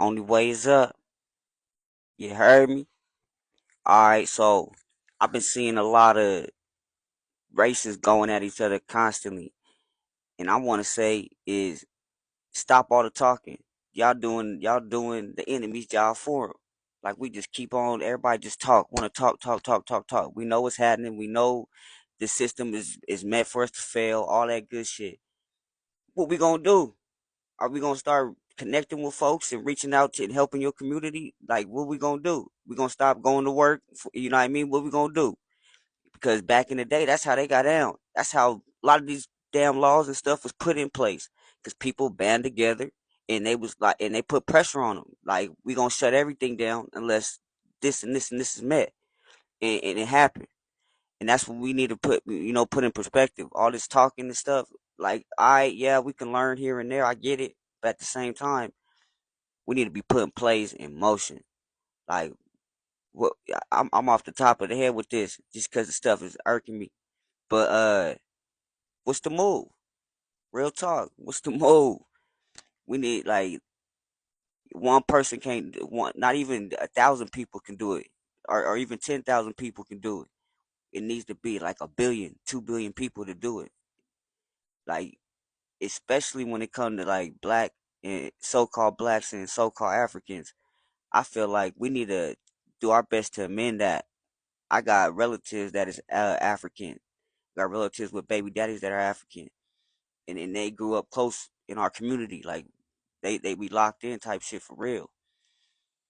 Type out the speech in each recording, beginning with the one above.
Only way is up. You heard me? Alright, so I've been seeing a lot of races going at each other constantly. And I wanna say is stop all the talking. Y'all doing the enemies y'all for 'em. Like we just keep on everybody just talk, wanna talk, talk, talk, talk, talk. We know what's happening. We know the system is meant for us to fail, all that good shit. What we gonna do? Are we gonna start connecting with folks and reaching out to and helping your community? Like, what we gonna do? We gonna stop going to work? You know what I mean? What we gonna do? Because back in the day, that's how they got down. That's how a lot of these damn laws and stuff was put in place. Because people band together and they was like, and they put pressure on them. Like, we gonna shut everything down unless this and this and this is met, and it happened. And that's what we need to put in perspective. All this talking and stuff. Like, yeah, we can learn here and there. I get it, but at the same time we need to be putting plays in motion. Like, what I'm off the top of the head with this, just because the stuff is irking me. But what's the move? Real talk. What's the move? We need like one person can't one, not even 1,000 people can do it, or even 10,000 people can do it. It needs to be like a billion, 2 billion people to do it. Like, especially when it comes to like black and so-called blacks and so-called Africans. I feel like we need to do our best to amend that. I got relatives that is African. Got relatives with baby daddies that are African, and they grew up close in our community. Like they be locked in type shit for real.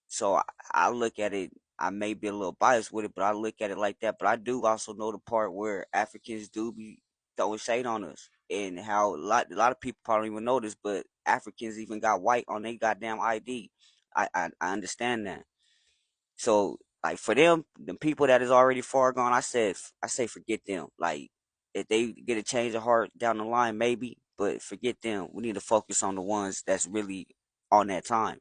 So I look at it. I may be a little biased with it, but I look at it like that. But I do also know the part where Africans do be throwing shade on us, and how a lot of people probably don't even know this, but Africans even got white on their goddamn ID. I understand that. So like for them, the people that is already far gone, I say forget them. Like if they get a change of heart down the line, maybe, but forget them. We need to focus on the ones that's really on that time,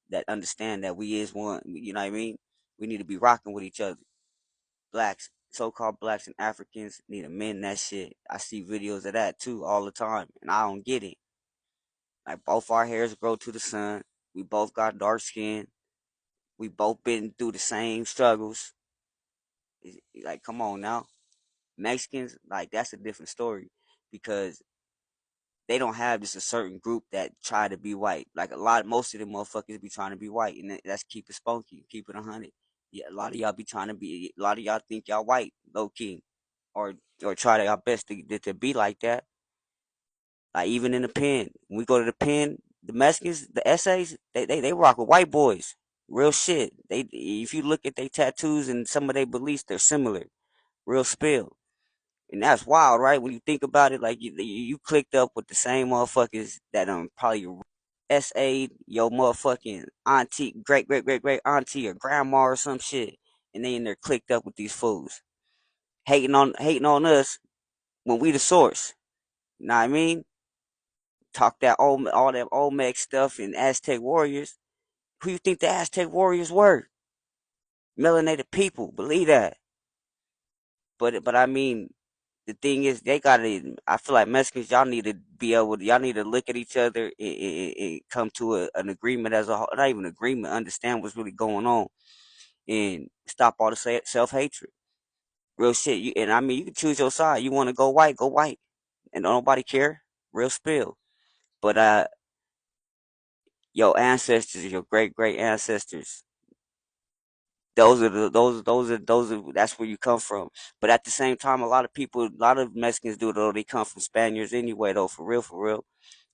that understand that we is one. You know what I mean? We need to be rocking with each other. Blacks, so-called blacks and Africans need to mend that shit. I see videos of that too all the time, and I don't get it. Like both our hairs grow to the sun. We both got dark skin. We both been through the same struggles. Like, come on now. Mexicans, like, that's a different story because they don't have just a certain group that try to be white. Like, most of them motherfuckers be trying to be white, and that's keep it spunky, keep it 100. Yeah, a lot of y'all be trying to be, a lot of y'all think y'all white, low key, or try y'all best to be like that. Like, even in the pen, when we go to the pen, the Mexicans, the essays, they rock with white boys. Real shit. If you look at their tattoos and some of their beliefs, they're similar. Real spill. And that's wild, right? When you think about it, like you clicked up with the same motherfuckers that probably SA your motherfucking auntie, great great great great auntie or grandma or some shit, and they in there clicked up with these fools, hating on us when we the source. You know what I mean? Talk that old all that Olmec stuff and Aztec warriors. Who you think the Aztec warriors were? Melanated people, believe that. But I mean, the thing is, they gotta. I feel like Mexicans, y'all need to be able. Y'all need to look at each other and come to an agreement as a whole. Not even agreement. Understand what's really going on and stop all the self hatred. Real shit. And I mean, you can choose your side. You want to go white, and don't nobody care. Real spill. But your ancestors, your great great ancestors, that's where you come from. But at the same time, a lot of Mexicans do, though, they come from Spaniards anyway, though, for real,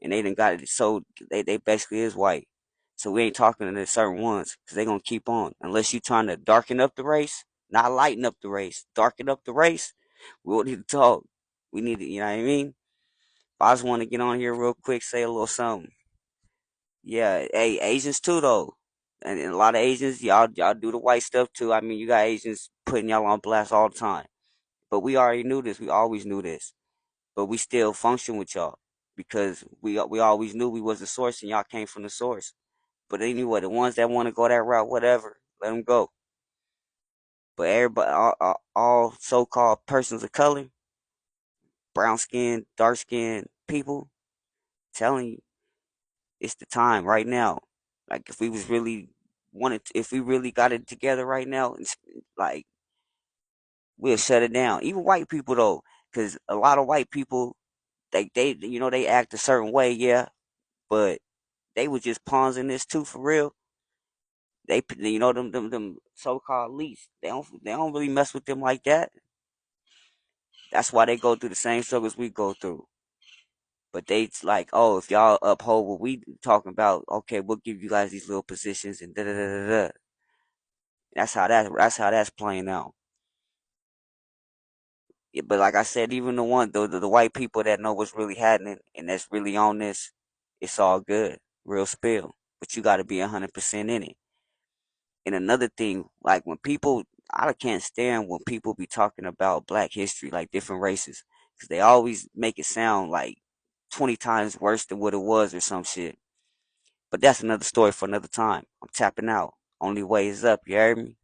and they done got it. So they basically is white. So we ain't talking to the certain ones because they gonna keep on unless you trying to darken up the race, not lighten up the race, darken up the race. We don't need to talk. We need to, you know what I mean? But I just want to get on here real quick, say a little something. Yeah, hey, Asians too though, and a lot of Asians, y'all do the white stuff too. I mean, you got Asians putting y'all on blast all the time, but we already knew this. We always knew this, but we still function with y'all because we always knew we was the source and y'all came from the source. But anyway, the ones that want to go that route, whatever, let them go. But everybody, all so-called persons of color, brown skin, dark skin people, telling you, it's the time right now. Like if we was really if we really got it together right now, like we'll shut it down. Even white people though, because a lot of white people they act a certain way, yeah, but they was just pawns in this too for real. Them so called elites. They don't really mess with them like that. That's why they go through the same struggles we go through. But they like, oh, if y'all uphold what we talking about, okay, we'll give you guys these little positions and da da da da da. That's how that's playing out. Yeah, but like I said, even the white people that know what's really happening and that's really on this, it's all good, real spill. But you got to be 100% in it. And another thing, like when people, I can't stand when people be talking about Black history, like different races, because they always make it sound like 20 times worse than what it was or some shit. But that's another story for another time. I'm tapping out. Only way is up. You heard me?